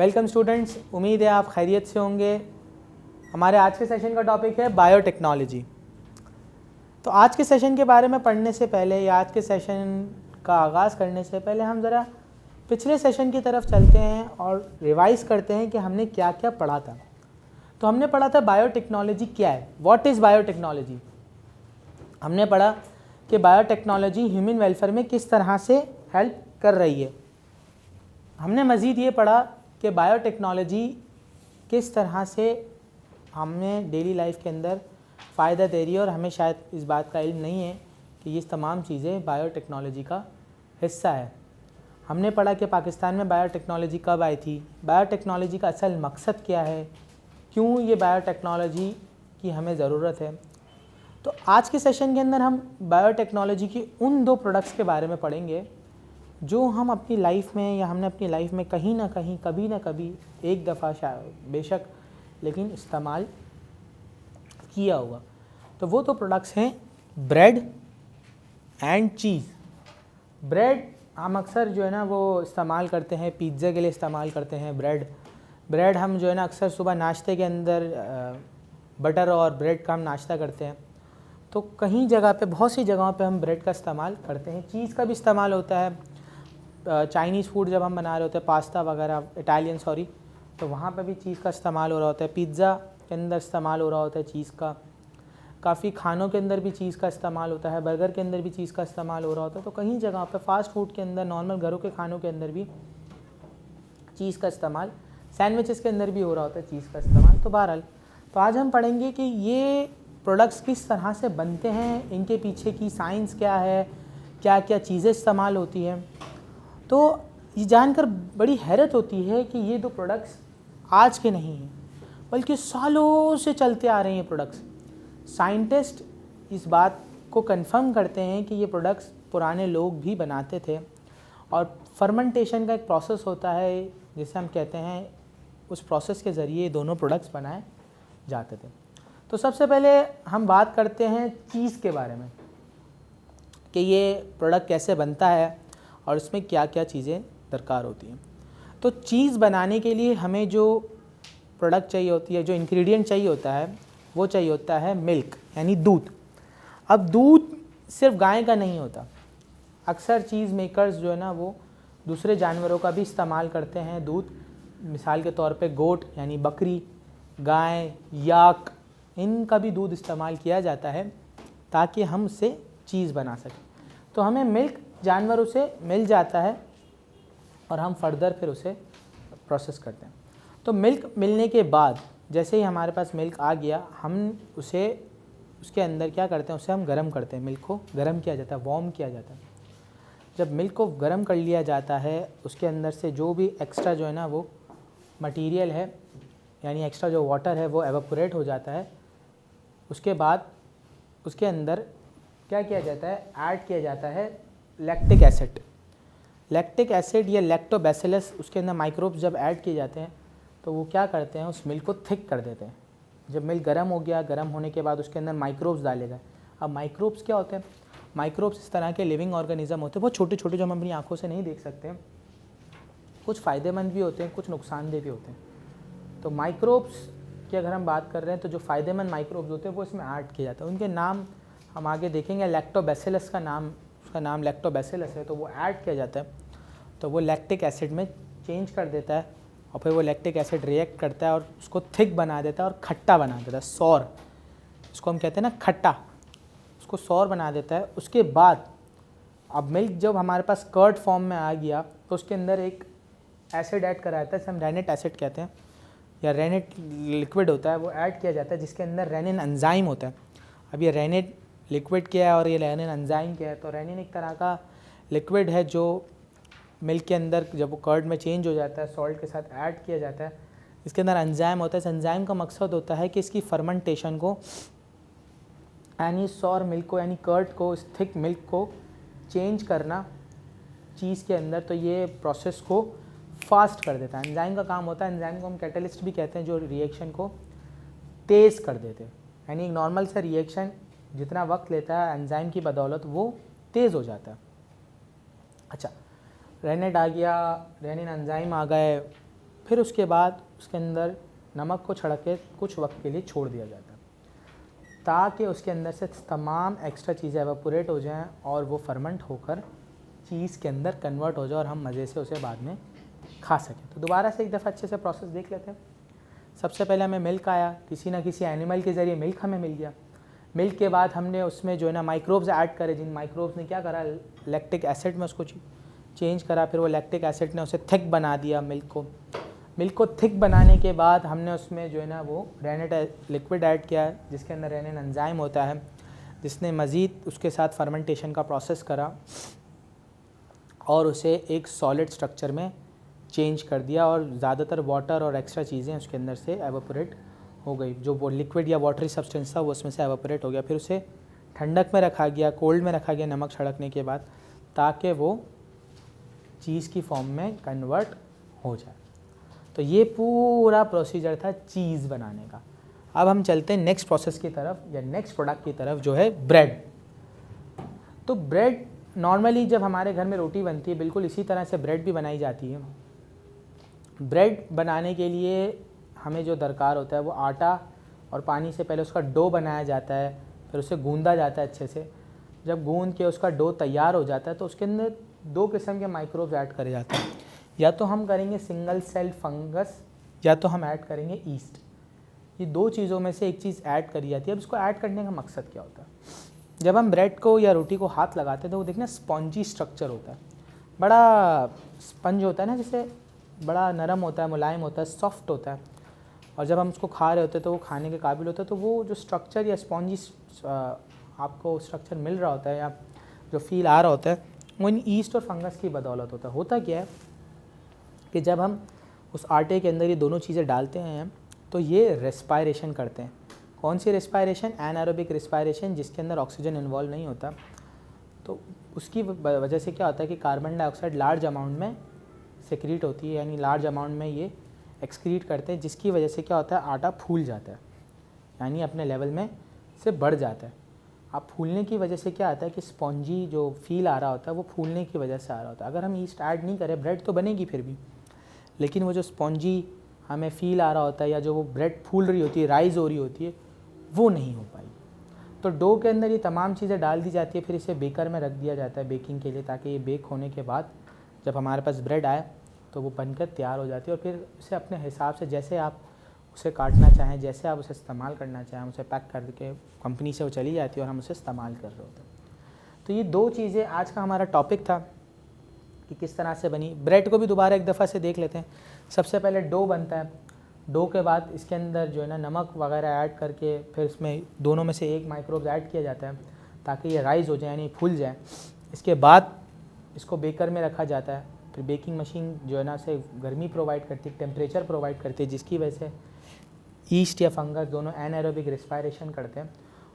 Welcome students, उम्मीद है आप खैरियत से होंगे। हमारे आज के सेशन का टॉपिक है बायोटेक्नोलॉजी। तो आज के सेशन के बारे में पढ़ने से पहले या आज के सेशन का आगाज़ करने से पहले हम ज़रा पिछले सेशन की तरफ चलते हैं और रिवाइज़ करते हैं कि हमने क्या क्या पढ़ा था। तो हमने पढ़ा था बायोटेक्नोलॉजी क्या है, व्हाट इज़ बायोटेक्नोलॉजी। हमने पढ़ा कि बायोटेक्नोलॉजी ह्यूमन वेलफेयर में किस तरह से हेल्प कर रही है। हमने मज़ीद ये पढ़ा कि बायोटेक्नोलॉजी किस तरह से हमें डेली लाइफ के अंदर फ़ायदा दे रही है और हमें शायद इस बात का इल्म नहीं है कि ये तमाम चीज़ें बायोटेक्नोलॉजी का हिस्सा है। हमने पढ़ा कि पाकिस्तान में बायोटेक्नोलॉजी कब आई थी, बायोटेक्नोलॉजी का असल मकसद क्या है, क्यों ये बायोटेक्नोलॉजी की हमें ज़रूरत है। तो आज के सेशन के अंदर हम बायोटेक्नोलॉजी की उन दो प्रोडक्ट्स के बारे में पढ़ेंगे जो हम अपनी लाइफ में या हमने अपनी लाइफ में कहीं ना कहीं कभी ना कभी एक दफ़ा शायद बेशक लेकिन इस्तेमाल किया होगा। तो वो तो प्रोडक्ट्स हैं ब्रेड एंड चीज़। ब्रेड हम अक्सर जो है ना वो इस्तेमाल करते हैं, पिज़्ज़ा के लिए इस्तेमाल करते हैं ब्रेड हम जो है ना अक्सर सुबह नाश्ते के अंदर बटर और ब्रेड का हम नाश्ता करते हैं। तो कहीं जगह पे, बहुत सी जगहों पे हम ब्रेड का इस्तेमाल करते हैं। चीज़ का भी इस्तेमाल होता है, चाइनीज़ फूड जब हम बना रहे होते हैं, पास्ता वगैरह, इटालियन सॉरी, तो वहाँ पे भी चीज़ का इस्तेमाल हो रहा होता है। पिज़्ज़ा के अंदर इस्तेमाल हो रहा होता है चीज़ का, काफ़ी खानों के अंदर भी चीज़ का इस्तेमाल होता है, बर्गर के अंदर भी चीज़ का इस्तेमाल हो रहा होता है। तो कहीं जगह पे फास्ट फूड के अंदर, नॉर्मल घरों के खानों के अंदर भी चीज़ का इस्तेमाल, सैंडविचेस के अंदर भी हो रहा होता है चीज़ का इस्तेमाल। तो बहरहाल, तो आज हम पढ़ेंगे कि ये प्रोडक्ट्स किस तरह से बनते हैं, इनके पीछे की साइंस क्या है, क्या क्या चीज़ें इस्तेमाल होती हैं। तो ये जानकर बड़ी हैरत होती है कि ये दो प्रोडक्ट्स आज के नहीं हैं, बल्कि सालों से चलते आ रहे हैं ये प्रोडक्ट्स। साइंटिस्ट इस बात को कंफर्म करते हैं कि ये प्रोडक्ट्स पुराने लोग भी बनाते थे और फर्मेंटेशन का एक प्रोसेस होता है जिसे हम कहते हैं, उस प्रोसेस के ज़रिए दोनों प्रोडक्ट्स बनाए जाते थे। तो सबसे पहले हम बात करते हैं चीज़ के बारे में कि ये प्रोडक्ट कैसे बनता है और इसमें क्या क्या चीज़ें दरकार होती हैं। तो चीज़ बनाने के लिए हमें जो प्रोडक्ट चाहिए होती है, जो इंग्रेडिएंट चाहिए होता है, वो चाहिए होता है मिल्क, यानी दूध। अब दूध सिर्फ गाय का नहीं होता, अक्सर चीज़ मेकर्स जो है ना वो दूसरे जानवरों का भी इस्तेमाल करते हैं दूध। मिसाल के तौर पे गोट यानी बकरी, गाय, याक, इनका भी दूध इस्तेमाल किया जाता है ताकि हम उससे चीज़ बना सकें। तो हमें मिल्क जानवरों से मिल जाता है और हम फर्दर फिर उसे प्रोसेस करते हैं। तो मिल्क मिलने के बाद जैसे ही हमारे पास मिल्क आ गया, हम उसे उसके अंदर क्या करते हैं, उसे हम गर्म करते हैं। मिल्क को गर्म किया जाता है, वार्म किया जाता है। जब मिल्क को गर्म कर लिया जाता है, उसके अंदर से जो भी एक्स्ट्रा जो है ना वो मटीरियल है, यानी एक्स्ट्रा जो वाटर है वो एवापोरेट हो जाता है। उसके बाद उसके अंदर क्या किया जाता है, ऐड किया जाता है लैक्टिक एसिड। लैक्टिक एसिड या लैक्टोबैसिलस, उसके अंदर माइक्रोब्स जब ऐड किए जाते हैं तो वो क्या करते हैं, उस मिल्क को थिक कर देते हैं। जब मिल्क गर्म हो गया, गर्म होने के बाद उसके अंदर माइक्रोब्स डाले गए। अब माइक्रोब्स क्या होते हैं, माइक्रोब्स इस तरह के लिविंग ऑर्गेनिज्म होते हैं, बहुत छोटे छोटे जो हम अपनी आँखों से नहीं देख सकते। कुछ फ़ायदेमंद भी होते हैं, कुछ नुकसानदेह भी होते हैं। तो माइक्रोब्स की अगर हम बात कर रहे हैं तो जो फ़ायदेमंद माइक्रोब्स होते हैं वो इसमें ऐड किए जाते हैं। उनके नाम हम आगे देखेंगे। लैक्टोबैसिलस का नाम, उसका नाम लैक्टोबैसिलस है, तो वो ऐड किया जाता है। तो वो लैक्टिक एसिड में चेंज कर देता है और फिर वो लैक्टिक एसिड रिएक्ट करता है और उसको थिक बना देता है और खट्टा बना देता है, सौर, इसको हम कहते हैं ना खट्टा, उसको सौर बना देता है। उसके बाद अब मिल्क जब हमारे पास कर्ड फॉर्म में आ गया तो उसके अंदर एक एसिड ऐड करा जाता है, जिसे हम रेनिक एसिड कहते हैं या रेनिक लिक्विड होता है, वो ऐड किया जाता है जिसके अंदर रेनिन एंजाइम होता है। अब ये रेनिन लिक्विड क्या है और ये रेनिन एंजाइम क्या है। तो रेनिन एक तरह का लिक्विड है जो मिल्क के अंदर जब वो कर्ड में चेंज हो जाता है, सॉल्ट के साथ ऐड किया जाता है। इसके अंदर एंजाइम होता है। इस एंजाइम का मकसद होता है कि इसकी फर्मेंटेशन को, यानी सौर मिल्क को, यानी कर्ड को, इस थिक मिल्क को चेंज करना चीज़ के अंदर। तो ये प्रोसेस को फास्ट कर देता है, एंजाइम का काम होता है। एंजाइम को हम कैटलिस्ट भी कहते हैं, जो रिएक्शन को तेज़ कर देते हैं। यानी एक नॉर्मल सा रिएक्शन जितना वक्त लेता है, एंजाइम की बदौलत वो तेज़ हो जाता है। अच्छा, रेनेट आ गया, रेनिन एंजाइम आ गए, फिर उसके बाद उसके अंदर नमक को छिड़क के कुछ वक्त के लिए छोड़ दिया जाता है ताकि उसके अंदर से तमाम एक्स्ट्रा चीज़ें एवापोरेट हो जाएं और वो फर्मेंट होकर चीज़ के अंदर कन्वर्ट हो जाए और हम मज़े से उसे बाद में खा सकें। तो दोबारा से एक दफ़ा अच्छे से प्रोसेस देख लेते हैं। सबसे पहले हमें मिल्क आया, किसी ना किसी एनिमल के ज़रिए मिल्क हमें मिल गया। मिल्क के बाद हमने उसमें जो है ना माइक्रोब्स ऐड करे, जिन माइक्रोब्स ने क्या करा, लैक्टिक एसिड में उसको चेंज करा। फिर वो लैक्टिक एसिड ने उसे थिक बना दिया मिल्क को थिक बनाने के बाद हमने उसमें जो है ना वो रेनेट लिक्विड ऐड किया, जिसके अंदर रेनिन एंजाइम होता है, जिसने मज़ीद उसके साथ फर्मेंटेशन का प्रोसेस करा और उसे एक सॉलिड स्ट्रक्चर में चेंज कर दिया और ज़्यादातर वाटर और एक्स्ट्रा चीज़ें उसके अंदर से एवापोरेट हो गई। जो वो लिक्विड या वाटरी सब्सटेंस था वो उसमें से एवापोरेट हो गया। फिर उसे ठंडक में रखा गया, कोल्ड में रखा गया नमक छिड़कने के बाद, ताकि वो चीज़ की फॉर्म में कन्वर्ट हो जाए। तो ये पूरा प्रोसीजर था चीज़ बनाने का। अब हम चलते हैं नेक्स्ट प्रोसेस की तरफ या नेक्स्ट प्रोडक्ट की तरफ, जो है ब्रेड। तो ब्रेड नॉर्मली जब हमारे घर में रोटी बनती है बिल्कुल इसी तरह से ब्रेड भी बनाई जाती है। ब्रेड बनाने के लिए हमें जो दरकार होता है वो आटा और पानी से पहले उसका डो बनाया जाता है, फिर उसे गूंदा जाता है अच्छे से। जब गूंद के उसका डो तैयार हो जाता है तो उसके अंदर दो किस्म के माइक्रोब्स ऐड करे जाते हैं। या तो हम करेंगे सिंगल सेल फंगस या तो हम ऐड करेंगे ईस्ट। ये दो चीज़ों में से एक चीज़ ऐड करी जाती है। अब इसको ऐड करने का मकसद क्या होता है? जब हम ब्रेड को या रोटी को हाथ लगाते हैं तो वो देखना स्पॉन्जी स्ट्रक्चर होता है, बड़ा स्पंज होता है ना, जैसे बड़ा नरम होता है, मुलायम होता है, सॉफ्ट होता है। और जब हम उसको खा रहे होते हैं तो वो खाने के काबिल होता है। तो वो जो स्ट्रक्चर या स्पॉन्जी आपको स्ट्रक्चर मिल रहा होता है या जो फील आ रहा होता है वो इन ईस्ट और फंगस की बदौलत होता है। होता क्या है कि जब हम उस आटे के अंदर ये दोनों चीज़ें डालते हैं तो ये रेस्पायरेशन करते हैं। कौन सी रेस्पायरेशन? एनारोबिक रेस्पायरेशन, जिसके अंदर ऑक्सीजन इन्वॉल्व नहीं होता। तो उसकी वजह से क्या होता है कि कार्बन डाइऑक्साइड लार्ज अमाउंट में सेक्रीट होती है, यानी लार्ज अमाउंट में ये एक्सक्रीट करते हैं, जिसकी वजह से क्या होता है आटा फूल जाता है, यानी अपने लेवल में से बढ़ जाता है। अब फूलने की वजह से क्या आता है कि स्पॉन्जी जो फील आ रहा होता है वो फूलने की वजह से आ रहा होता है। अगर हम ईस्ट ऐड नहीं करें ब्रेड तो बनेगी फिर भी, लेकिन वो जो स्पॉन्जी हमें फील आ रहा होता है या जो वो ब्रेड फूल रही होती है, राइज हो रही होती है, वो नहीं हो पाई। तो डो के अंदर ये तमाम चीज़ें डाल दी जाती है, फिर इसे बेकर में रख दिया जाता है बेकिंग के लिए, ताकि ये बेक होने के बाद जब हमारे पास ब्रेड आए तो वो बनकर तैयार हो जाती है। और फिर उसे अपने हिसाब से जैसे आप उसे काटना चाहें, जैसे आप उसे इस्तेमाल करना चाहें, उसे पैक करके कंपनी से वो चली जाती है और हम उसे इस्तेमाल कर रहे होते हैं। तो ये दो चीज़ें आज का हमारा टॉपिक था कि किस तरह से बनी। ब्रेड को भी दोबारा एक दफ़ा से देख लेते हैं। सबसे पहले डो बनता है, डो के बाद इसके अंदर जो है ना नमक वगैरह ऐड करके फिर इसमें दोनों में से एक माइक्रोब्स ऐड किया जाता है ताकि ये राइज हो जाए, यानी फूल जाए। इसके बाद इसको बेकर में रखा जाता है। फिर बेकिंग मशीन जो है ना से गर्मी प्रोवाइड करती है, टेम्परेचर प्रोवाइड करती है, जिसकी वजह से ईस्ट या फंगस दोनों एनारोबिक रेस्पायरेशन करते हैं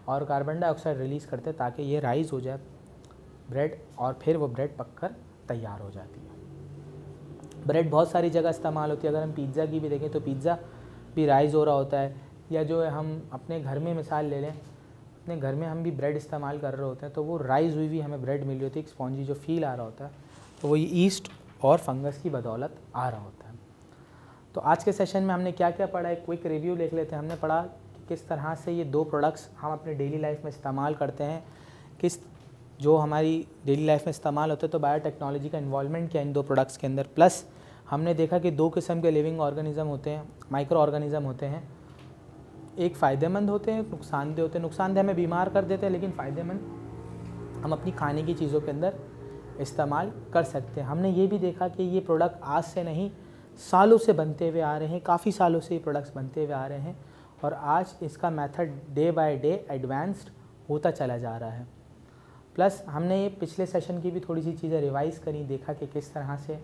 और कार्बन डाइऑक्साइड रिलीज़ करते हैं ताकि ये राइज हो जाए ब्रेड, और फिर वो ब्रेड पककर तैयार हो जाती है। ब्रेड बहुत सारी जगह इस्तेमाल होती है। अगर हम पिज़्ज़ा की भी देखें तो पिज़्ज़ा भी राइज हो रहा होता है, या जो है हम अपने घर में मिसाल ले लें, अपने घर में हम भी ब्रेड इस्तेमाल कर रहे होते हैं तो वो राइज हुई भी हमें ब्रेड मिल रही होती है, एक स्पॉन्जी जो फील आ रहा होता है, तो वो ये ईस्ट और फंगस की बदौलत आ रहा होता है। तो आज के सेशन में हमने क्या क्या पढ़ा, एक क्विक रिव्यू लिख लेते हैं। हमने पढ़ा कि किस तरह से ये दो प्रोडक्ट्स हम अपने डेली लाइफ में इस्तेमाल करते हैं, किस जो हमारी डेली लाइफ में इस्तेमाल होते हैं। तो बायोटेक्नोलॉजी का इन्वॉल्वमेंट किया इन दो प्रोडक्ट्स के अंदर। प्लस हमने देखा कि दो किस्म के लिविंग ऑर्गेनिज्म होते हैं, माइक्रो ऑर्गेनिज्म होते हैं। एक फ़ायदेमंद होते हैं, नुकसानदेह होते हैं। नुकसानदेह हमें बीमार कर देते हैं, लेकिन फ़ायदेमंद हम अपनी खाने की चीज़ों के अंदर इस्तेमाल कर सकते हैं। हमने ये भी देखा कि ये प्रोडक्ट आज से नहीं, सालों से बनते हुए आ रहे हैं, काफ़ी सालों से ये प्रोडक्ट्स बनते हुए आ रहे हैं, और आज इसका method day by day advanced होता चला जा रहा है। प्लस हमने ये पिछले सेशन की भी थोड़ी सी चीज़ें रिवाइज़ करी, देखा कि किस तरह से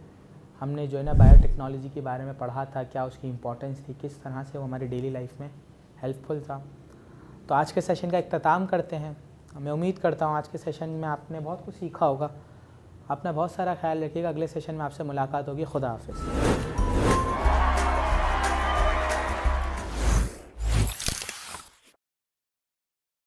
हमने जो है ना बायोटेक्नोलॉजी के बारे में पढ़ा था, क्या उसकी इंपॉर्टेंस थी, किस तरह से वो हमारी डेली लाइफ में हेल्पफुल था। तो आज के सेशन का इख्तिताम करते हैं। मैं उम्मीद करता हूँ आज के सेशन में आपने बहुत कुछ सीखा होगा। अपना बहुत सारा ख्याल रखिएगा। अगले सेशन में आपसे मुलाकात होगी। खुदा हाफिज़।